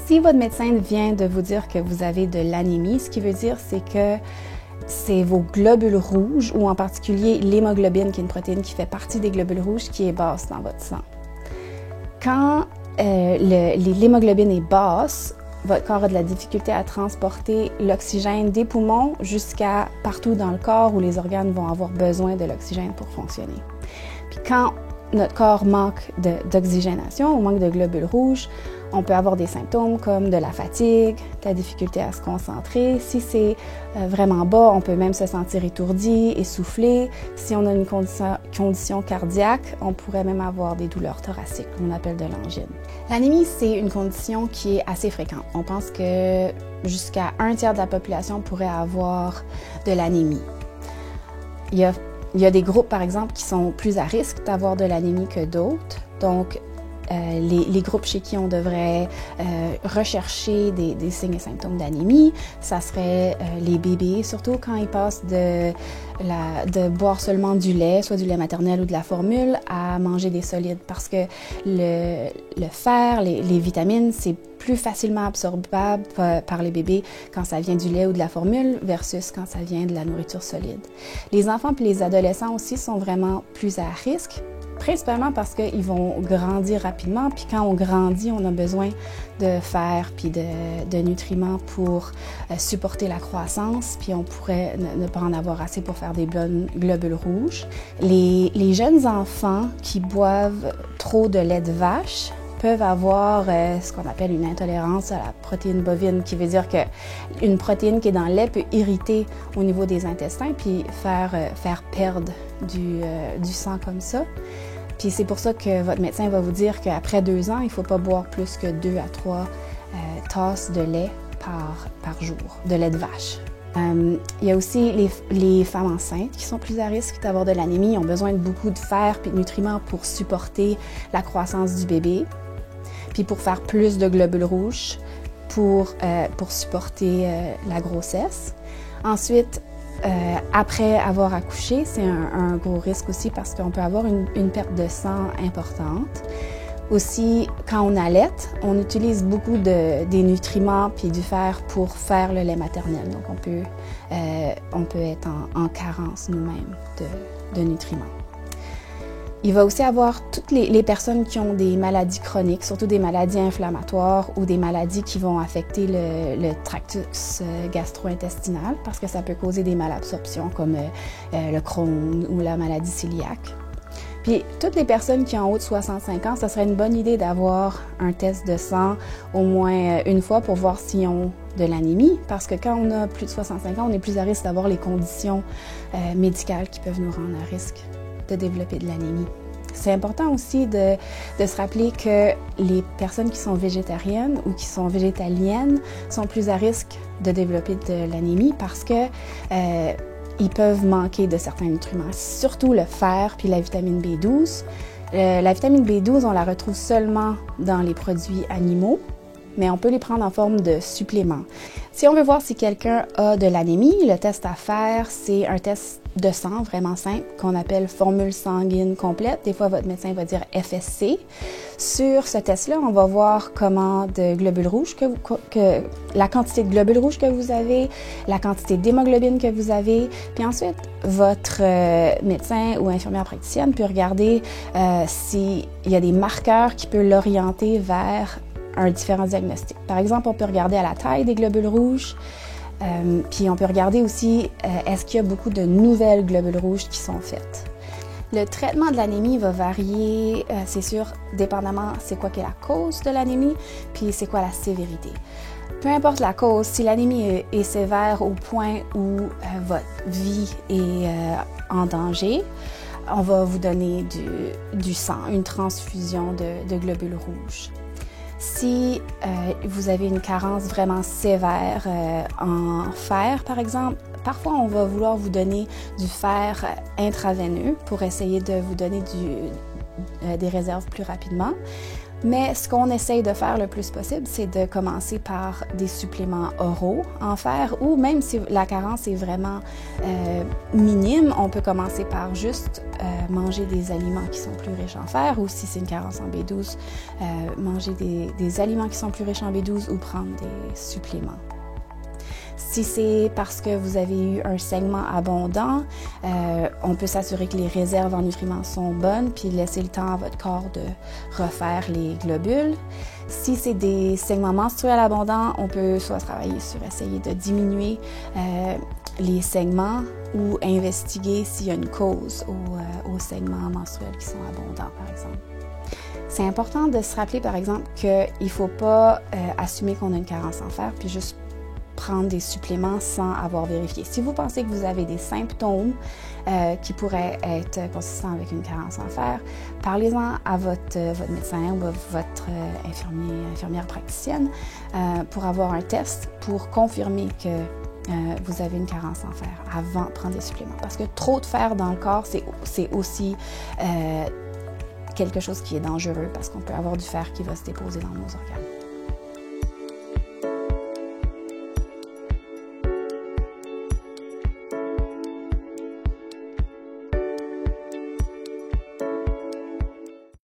Si votre médecin vient de vous dire que vous avez de l'anémie, ce qui veut dire, c'est que c'est vos globules rouges, ou en particulier l'hémoglobine, qui est une protéine qui fait partie des globules rouges, qui est basse dans votre sang. Quand l'hémoglobine est basse, votre corps a de la difficulté à transporter l'oxygène des poumons jusqu'à partout dans le corps où les organes vont avoir besoin de l'oxygène pour fonctionner. Puis quand notre corps manque d'oxygénation ou manque de globules rouges, on peut avoir des symptômes comme de la fatigue, de la difficulté à se concentrer. Si c'est vraiment bas, on peut même se sentir étourdi, essoufflé. Si on a une condition cardiaque, on pourrait même avoir des douleurs thoraciques, qu'on appelle de l'angine. L'anémie, c'est une condition qui est assez fréquente. On pense que jusqu'à 1/3 de la population pourrait avoir de l'anémie. Il y a des groupes, par exemple, qui sont plus à risque d'avoir de l'anémie que d'autres. Donc, les groupes chez qui on devrait rechercher des signes et symptômes d'anémie, ça serait les bébés, surtout quand ils passent de boire seulement du lait, soit du lait maternel ou de la formule, à manger des solides, parce que le fer, les vitamines, c'est plus facilement absorbable par les bébés quand ça vient du lait ou de la formule versus quand ça vient de la nourriture solide. Les enfants et les adolescents aussi sont vraiment plus à risque, principalement parce qu'ils vont grandir rapidement, puis quand on grandit, on a besoin de fer puis de nutriments pour supporter la croissance, puis on pourrait ne pas en avoir assez pour faire des globules rouges. Les jeunes enfants qui boivent trop de lait de vache peuvent avoir ce qu'on appelle une intolérance à la protéine bovine, qui veut dire qu'une protéine qui est dans le lait peut irriter au niveau des intestins puis faire perdre du sang comme ça. Puis c'est pour ça que votre médecin va vous dire qu'après 2 ans, il ne faut pas boire plus que 2 à 3 tasses de lait par jour, de lait de vache. Il y a aussi les femmes enceintes qui sont plus à risque d'avoir de l'anémie. Ils ont besoin de beaucoup de fer et de nutriments pour supporter la croissance du bébé, puis pour faire plus de globules rouges pour supporter la grossesse. Ensuite, après avoir accouché, c'est un gros risque aussi parce qu'on peut avoir une perte de sang importante. Aussi, quand on allaite, on utilise beaucoup des nutriments puis du fer pour faire le lait maternel. Donc, on peut être en carence nous-mêmes de nutriments. Il va aussi avoir toutes les personnes qui ont des maladies chroniques, surtout des maladies inflammatoires ou des maladies qui vont affecter le tractus gastro-intestinal, parce que ça peut causer des malabsorptions comme le Crohn ou la maladie cœliaque. Puis, toutes les personnes qui ont en haut de 65 ans, ça serait une bonne idée d'avoir un test de sang au moins une fois pour voir s'ils ont de l'anémie, parce que quand on a plus de 65 ans, on est plus à risque d'avoir les conditions médicales qui peuvent nous rendre à risque de développer de l'anémie. C'est important aussi de se rappeler que les personnes qui sont végétariennes ou qui sont végétaliennes sont plus à risque de développer de l'anémie parce que ils peuvent manquer de certains nutriments, surtout le fer puis la vitamine B12. La vitamine B12, on la retrouve seulement dans les produits animaux, mais on peut les prendre en forme de suppléments. Si on veut voir si quelqu'un a de l'anémie, le test à faire, c'est un test de sang vraiment simple qu'on appelle formule sanguine complète. Des fois, votre médecin va dire FSC. Sur ce test-là, on va voir comment de globules rouges la quantité de globules rouges que vous avez, la quantité d'hémoglobine que vous avez, puis ensuite, votre médecin ou infirmière praticienne peut regarder s'il y a des marqueurs qui peuvent l'orienter vers un différent diagnostic. Par exemple, on peut regarder à la taille des globules rouges, puis on peut regarder aussi est-ce qu'il y a beaucoup de nouvelles globules rouges qui sont faites. Le traitement de l'anémie va varier, c'est sûr, dépendamment c'est quoi qui est la cause de l'anémie, puis c'est quoi la sévérité. Peu importe la cause, si l'anémie est sévère au point où votre vie est en danger, on va vous donner du sang, une transfusion de globules rouges. Si vous avez une carence vraiment sévère en fer, par exemple, parfois on va vouloir vous donner du fer intraveineux pour essayer de vous donner des réserves plus rapidement. Mais ce qu'on essaye de faire le plus possible, c'est de commencer par des suppléments oraux en fer, ou même si la carence est vraiment minime, on peut commencer par juste manger des aliments qui sont plus riches en fer, ou si c'est une carence en B12, manger des aliments qui sont plus riches en B12 ou prendre des suppléments. Si c'est parce que vous avez eu un saignement abondant, on peut s'assurer que les réserves en nutriments sont bonnes, puis laisser le temps à votre corps de refaire les globules. Si c'est des saignements menstruels abondants, on peut soit travailler sur essayer de diminuer les saignements ou investiguer s'il y a une cause aux saignements menstruels qui sont abondants, par exemple. C'est important de se rappeler, par exemple, qu'il ne faut pas assumer qu'on a une carence en fer, puis juste prendre des suppléments sans avoir vérifié. Si vous pensez que vous avez des symptômes qui pourraient être consistants avec une carence en fer, parlez-en à votre médecin ou à votre infirmière praticienne pour avoir un test pour confirmer que vous avez une carence en fer avant de prendre des suppléments. Parce que trop de fer dans le corps, c'est aussi quelque chose qui est dangereux parce qu'on peut avoir du fer qui va se déposer dans nos organes.